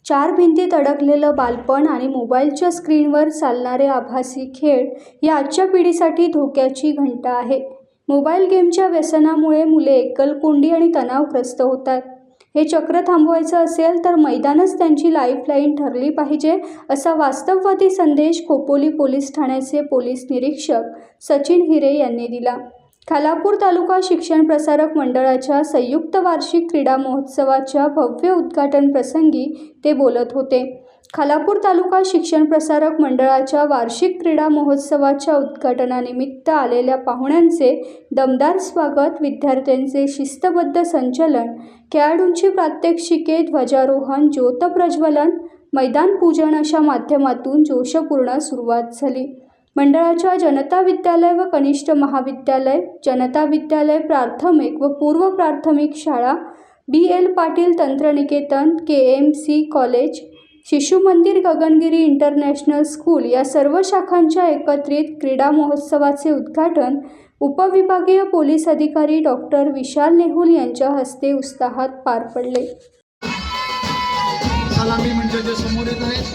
चार भिंतीत अडकलेलं बालपण आणि मोबाईलच्या स्क्रीनवर चालणारे आभासी खेळ या आजच्या पिढीसाठी धोक्याची घंटा आहे. मोबाईल गेमच्या व्यसनामुळे मुले एकलकोंडी आणि तणावग्रस्त होतात. हे चक्र थांबवायचं असेल तर मैदानच त्यांची लाईफलाईन ठरली पाहिजे, असा वास्तववादी संदेश खोपोली पोलीस ठाण्याचे पोलीस निरीक्षक सचिन हिरे यांनी दिला. खालापूर तालुका शिक्षण प्रसारक मंडळाच्या संयुक्त वार्षिक क्रीडा महोत्सवाच्या भव्य उद्घाटन प्रसंगी ते बोलत होते. खालापूर तालुका शिक्षण प्रसारक मंडळाच्या वार्षिक क्रीडा महोत्सवाच्या उद्घाटनानिमित्त आलेल्या पाहुण्यांचे दमदार स्वागत, विद्यार्थ्यांचे शिस्तबद्ध संचलन, खेळाडूंची प्रात्यक्षिके, ध्वजारोहण, ज्योतप्रज्वलन, मैदान पूजन अशा माध्यमातून जोशपूर्ण सुरुवात झाली. मंडळाच्या जनता विद्यालय व कनिष्ठ महाविद्यालय, जनता विद्यालय प्राथमिक व पूर्व प्राथमिक शाळा, BL पाटील तंत्रनिकेतन, KMC कॉलेज, शिशु मंदिर, गगनगिरी इंटरनॅशनल स्कूल या सर्व शाखांच्या एकत्रित क्रीडा महोत्सवाचे उद्घाटन उपविभागीय पोलीस अधिकारी डॉक्टर विशाल नेहुल यांच्या हस्ते उत्साहात पार पडले. सलामी मंचाच्या समोर येत आहेत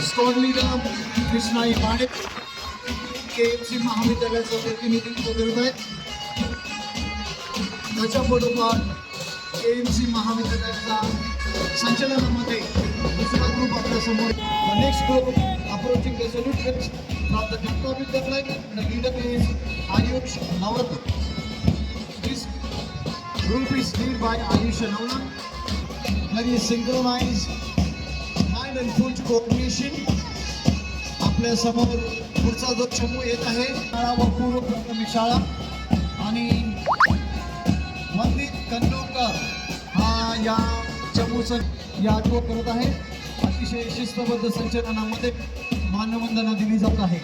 स्कोर लीडर कृष्णाई पाडेक, KMC महाविद्यालयाचं प्रतिनिधित्व करत आहेत. त्याच्या पाठोपाठ KMC महाविद्यालयाच्या संचलनामध्ये दुसरा ग्रुप आपल्या समोर. Next group approaching the salute from the Janata Vidyalaya. The leader is Ayush Navratna. This group is led by Ayush Navla. Very synchronized mind and full coordination. आपल्या समोर पुढचा जो चमू येत आहे शाळा व पूर्व प्राथमिक शाळा आणि वंदित कंडोकर हा या चमूचं यादव करत आहे. अतिशय शिस्तबद्ध संचलनामध्ये मानवंदना दिली जात आहे.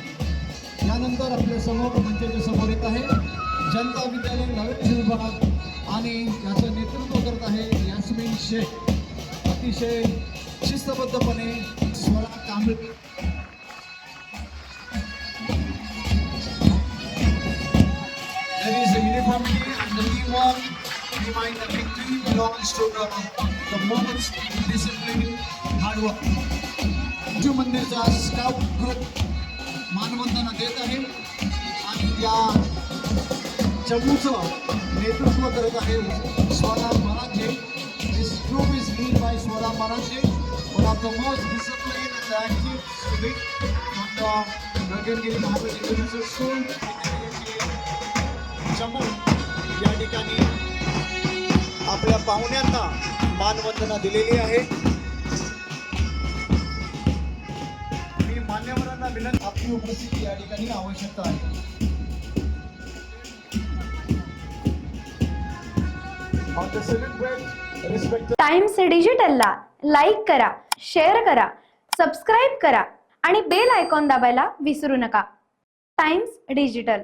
यानंतर आपल्या समोर मंचाच्या समोर येत आहे जनता विद्यालय नवीन विभाग आणि याचं नेतृत्व करत आहे यास्मिन शेख. अतिशय शिस्तबद्धपणे Swara Kamble. There is a uniformity and the teamwork behind the victory belongs to the moments discipline, hard work. शिशु मंदिरचा स्काउट ग्रुप मानवंदना देत आहे आणि या चमूचं नेतृत्व करत आहे स्वरा मराठे. This group is led by Swara Marathi, one of the most disciplined and active students from the Gagangiri Mahavidyalaya School. चमू या ठिकाणी आपल्या पाहुण्यांना मानवंदना दिलेली आहे. मी मान्यवरांना विनंती, आपली उपस्थिती या ठिकाणी आवश्यकता आहे. टाइम्स डिजिटलला लाईक करा, शेअर करा, सबस्क्राईब करा आणि बेल आयकॉन दाबायला विसरू नका. Times digital.